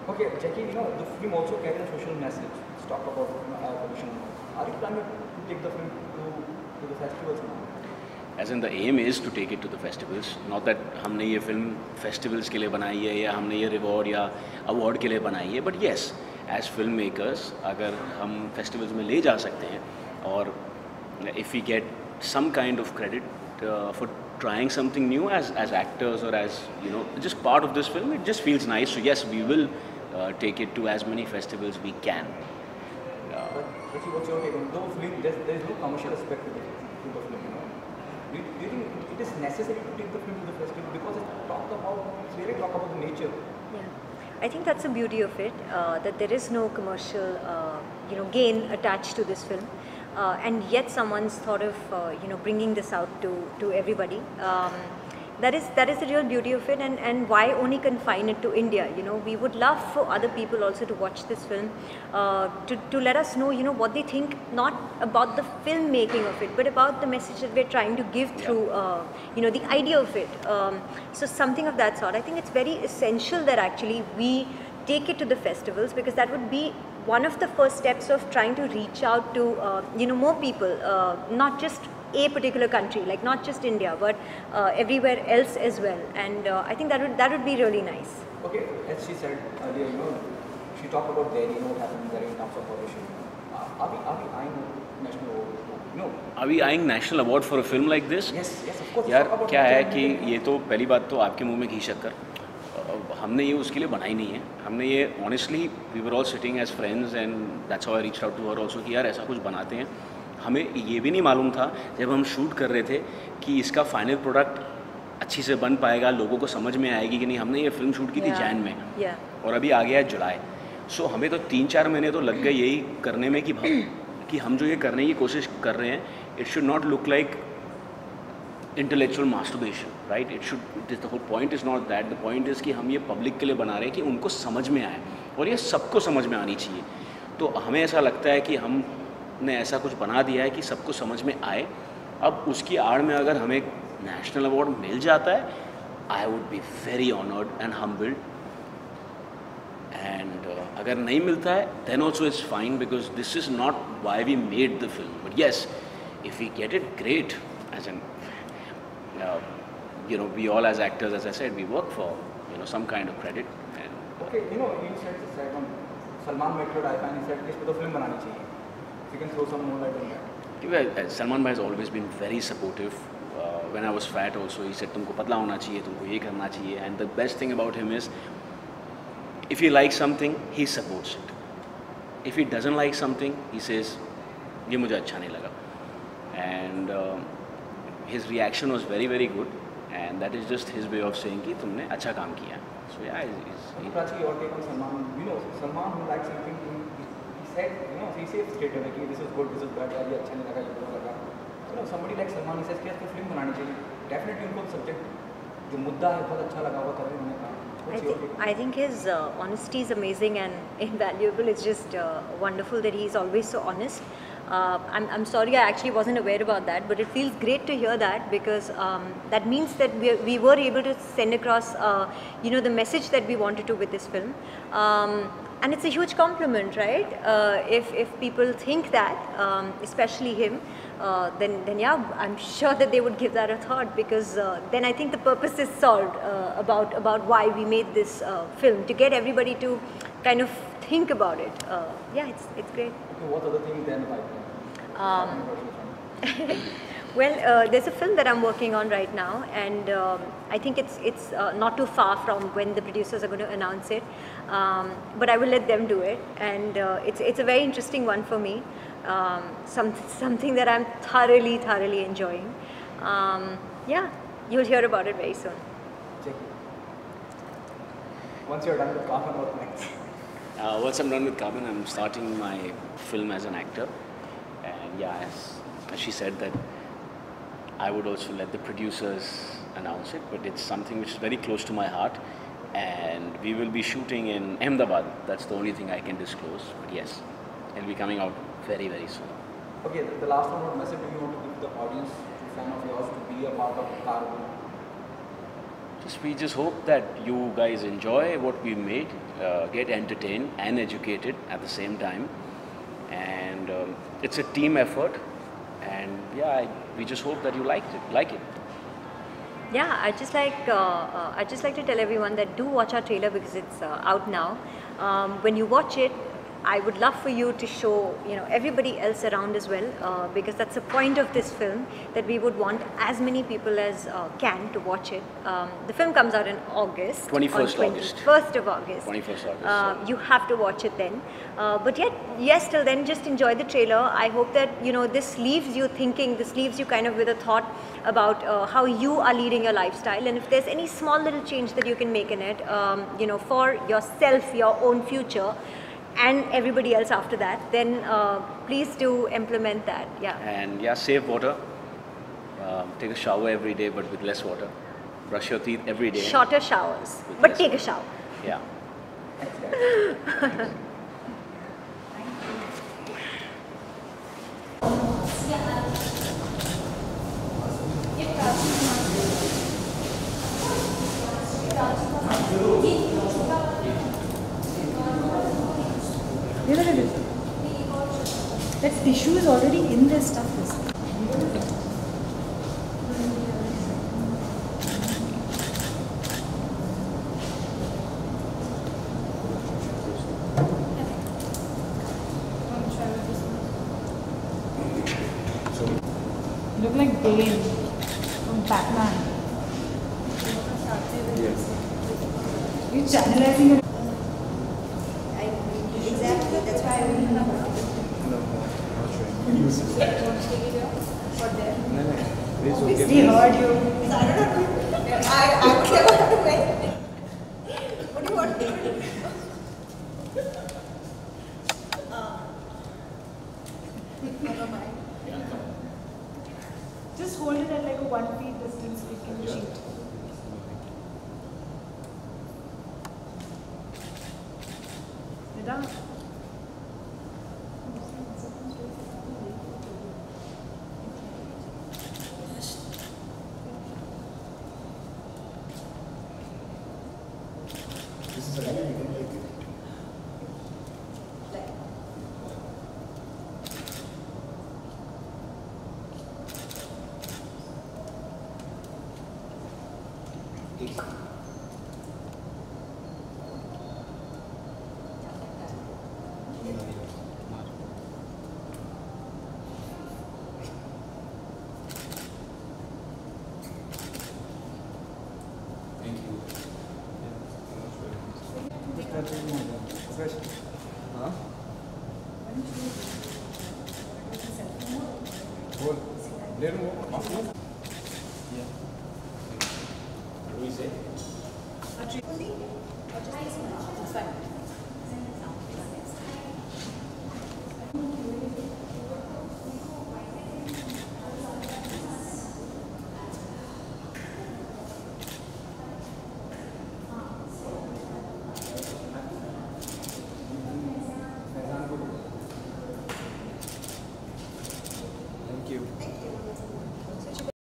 Okay, Jackie, the film also carries a social message. Let's talk about air pollution. Are you planning to take the film to the festivals now? As in the aim is to take it to the festivals. Not that हमने ये film festivals के लिए बनाई है या हमने ये reward या award के लिए बनाई है. But yes, as filmmakers, अगर हम festivals में ले जा सकते हैं और if we get some kind of credit for trying something new as actors or as just part of this film, it just feels nice. So yes, we will take it to as many festivals we can. But what's your take on the film? There is no commercial aspect to the film. Do you think it is necessary to take the film to the festival because it's really talk about the nature? Yeah, I think that's the beauty of it. That there is no commercial, gain attached to this film. And yet someone's thought of bringing this out to everybody. That is the real beauty of it, and why only confine it to India? We would love for other people also to watch this film, to let us know what they think, not about the filmmaking of it, but about the message that we're trying to give through the idea of it. So something of that sort. I think it's very essential that actually we take it to the festivals, because that would be one of the first steps of trying to reach out to more people, not just a particular country, like not just India, but everywhere else as well. And I think that would be really nice. Okay, as she said earlier, she talked about Delhi, what happened there in terms of pollution. Are we eyeing national award? Are we eyeing national award for a film like this? Yes, of course. यार क्या है कि ये तो पहली बात तो आपके मुंह में घी शक्कर, हमने ये उसके लिए बनाई नहीं है. हमने ये honestly we were all sitting as friends and that's how I reached out to her also कि यार ऐसा कुछ बनाते हैं. हमें ये भी नहीं मालूम था जब हम शूट कर रहे थे कि इसका फाइनल प्रोडक्ट अच्छी से बन पाएगा, लोगों को समझ में आएगी कि नहीं. हमने ये फिल्म शूट की थी जैन में और अभी आ गया है जुलाई. सो हमें तो 3-4 महीने तो लग गए यही करने में कि हम जो ये करने की कोशिश कर रहे हैं, it should not look like intellectual masturbation, right? The whole point is not that. The point is कि हम ये पब्लिक के लिए बना रहे हैं कि उनको समझ में आए, और ये सबको समझ में आनी चाहिए. तो हमें ऐसा लगता है कि हमने ऐसा कुछ बना दिया है कि सबको समझ में आए. अब उसकी आड़ में अगर हमें नेशनल अवार्ड मिल जाता है, I would be very honoured and humbled. And अगर नहीं मिलता है then also it's fine, because this is not why we made the film. But yes, if we get it great. As an we all as actors, as I said, we work for some kind of credit. And okay, you said this right on Salman Metro. I find he said कि इस पे तो film बनानी चाहिए. If you can throw some more light on that. Salman bhai has always been very supportive. When I was fat also, he said तुमको पतला होना चाहिए, तुमको ये करना चाहिए. And the best thing about him is, if he likes something, he supports it. If he doesn't like something, he says ये मुझे अच्छा नहीं लगा. And his reaction was very, very good, and that is just his way of saying कि तुमने अच्छा काम किया. So yeah, Prachi, your take on Salman? Salman who likes something, he said, he says straight away कि this is good, this is bad, ये अच्छा नहीं लगा, ये बुरा लगा. Somebody like Salman, he says कि आपको फिल्म बनानी चाहिए. Definitely उनको सब्जेक्ट जो मुद्दा है बहुत अच्छा लगा, वो कर रहे हैं. I think his honesty is amazing and invaluable. It's just wonderful that he's always so honest. I'm sorry, I actually wasn't aware about that, but it feels great to hear that, because that means that we were able to send across the message that we wanted to with this film. And it's a huge compliment, right? If people think that, especially him, then yeah, I'm sure that they would give that a thought, because then I think the purpose is solved about why we made this film, to get everybody to kind of think about it. Yeah, it's great. Okay, what other things then like? Well, there's a film that I'm working on right now, and I think it's not too far from when the producers are going to announce it. But I will let them do it, and it's a very interesting one for me. Something that I'm thoroughly enjoying. Yeah, you'll hear about it very soon. Once you're done with Carbon, what next? Once I'm done with Carbon, I'm starting my film as an actor. And yeah, as she said, that I would also let the producers announce it, but it's something which is very close to my heart, and we will be shooting in Ahmedabad. That's the only thing I can disclose, but yes, it'll be coming out very, very soon. Okay, the last one, what message do you want to give the audience, fan of yours, to be a part of Carbon? We just hope that you guys enjoy what we made, get entertained and educated at the same time, and it's a team effort, and yeah, we just hope that you like it. Yeah, I just like to tell everyone that do watch our trailer because it's out now. When you watch it, I would love for you to show everybody else around as well, because that's the point of this film, that we would want as many people as can to watch it. The film comes out in August. 21st August. 21st of August. 21st August. You have to watch it then. But yes, till then, just enjoy the trailer. I hope that this leaves you thinking. This leaves you kind of with a thought about how you are leading your lifestyle, and if there's any small little change that you can make in it, for yourself, your own future, and everybody else after that, then please do implement that. Yeah. And yeah, save water. Take a shower every day, but with less water. Brush your teeth every day. Shorter showers, With but less take a water. shower. Yeah. That tissue is already in this stuff. Look like Bane from Batman. You're channelizing it. Exactly, that's why I really love it. Obviously heard you. I would never have to wait. What do you want to do? Just hold it at like a 1 feet distance, we can cheat. Nida? This is a very you can like it. Thank you. हाँ बोल ले लूँ It's fine.